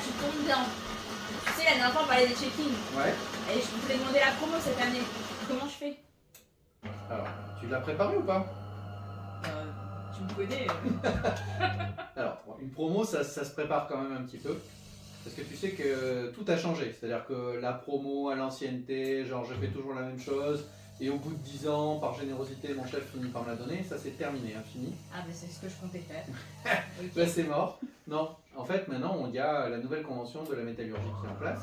tu tombes bien. Tu sais, la dernière fois, on parlait des check-in. Ouais. Et je voulais demander la promo cette année. Comment je fais? Alors, tu l'as préparé ou pas? Tu me connais. Alors, bon, une promo, ça se prépare quand même un petit peu. Parce que tu sais que tout a changé. C'est-à-dire que la promo à l'ancienneté, genre je fais toujours la même chose, et au bout de 10 ans, par générosité, mon chef finit par me la donner, ça c'est terminé, fini. Ah, mais c'est ce que je comptais faire. Là c'est mort. Non, en fait maintenant il y a la nouvelle convention de la métallurgie qui est en place.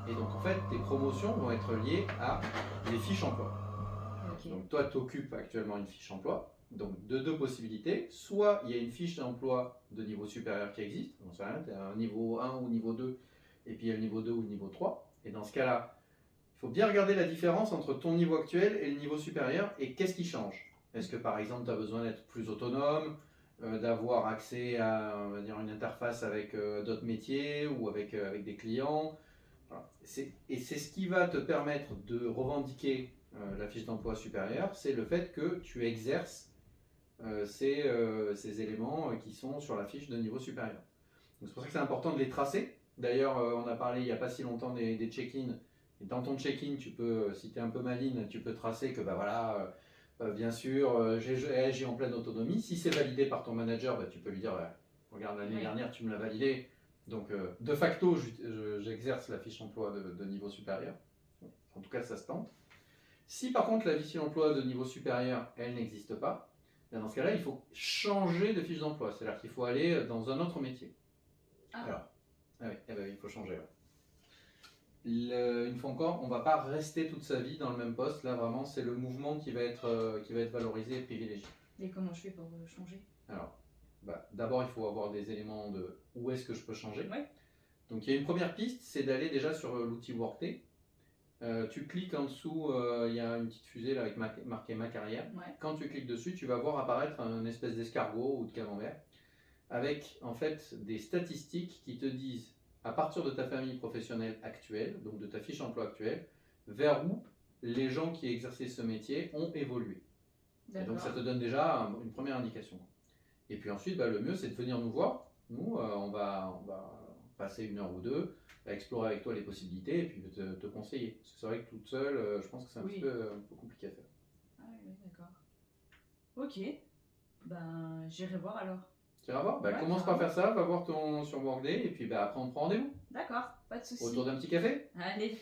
Et donc en fait tes promotions vont être liées à des fiches emploi. Ok. Donc toi tu occupes actuellement une fiche emploi. Donc de deux possibilités, soit il y a une fiche d'emploi de niveau supérieur qui existe, on sait rien, tu es à un niveau 1 ou niveau 2, et puis il y a le niveau 2 ou le niveau 3. Et dans ce cas-là, il faut bien regarder la différence entre ton niveau actuel et le niveau supérieur, et qu'est-ce qui change. Est-ce que par exemple tu as besoin d'être plus autonome, d'avoir accès à, on va dire, une interface avec d'autres métiers ou avec des clients. Voilà. Et c'est ce qui va te permettre de revendiquer la fiche d'emploi supérieure, c'est le fait que tu exerces ces éléments qui sont sur la fiche de niveau supérieur. Donc c'est pour ça que c'est important de les tracer. D'ailleurs, on a parlé il n'y a pas si longtemps des check-in. Et dans ton check-in, tu peux, si tu es un peu maligne, tu peux tracer que bah voilà, bien sûr, j'ai en pleine autonomie. Si c'est validé par ton manager, bah, tu peux lui dire regarde, l'année dernière, tu me l'as validé. Donc, de facto, j'exerce la fiche emploi de niveau supérieur. En tout cas, ça se tente. Si par contre, la fiche d'emploi de niveau supérieur, elle n'existe pas, dans ce cas-là, il faut changer de fiche d'emploi. C'est-à-dire qu'il faut aller dans un autre métier. Ah. Alors, ah oui, eh ben, il faut changer. Ouais. Une fois encore, on ne va pas rester toute sa vie dans le même poste. Là, vraiment, c'est le mouvement qui va être valorisé et privilégié. Et comment je fais pour changer? Alors, d'abord, il faut avoir des éléments de où est-ce que je peux changer. Ouais. Donc, il y a une première piste, c'est d'aller déjà sur l'outil Workday. Tu cliques en dessous, il y a une petite fusée là, avec marqué Ma carrière. Ouais. Quand tu cliques dessus, tu vas voir apparaître un espèce d'escargot ou de camembert avec en fait des statistiques qui te disent à partir de ta famille professionnelle actuelle, donc de ta fiche emploi actuelle, vers où les gens qui exerçaient ce métier ont évolué. Et donc ça te donne déjà une première indication. Et puis ensuite, le mieux c'est de venir nous voir. Nous, on va passer 1 heure ou 2 à explorer avec toi les possibilités et puis te conseiller. Parce que c'est vrai que toute seule, je pense que c'est un petit peu compliqué à faire. Ah oui, d'accord. Ok, j'irai voir alors. Tu vas voir, commence par faire ça, va voir sur Workday et puis après on te prend rendez-vous. D'accord, pas de soucis. Autour d'un petit café. Allez.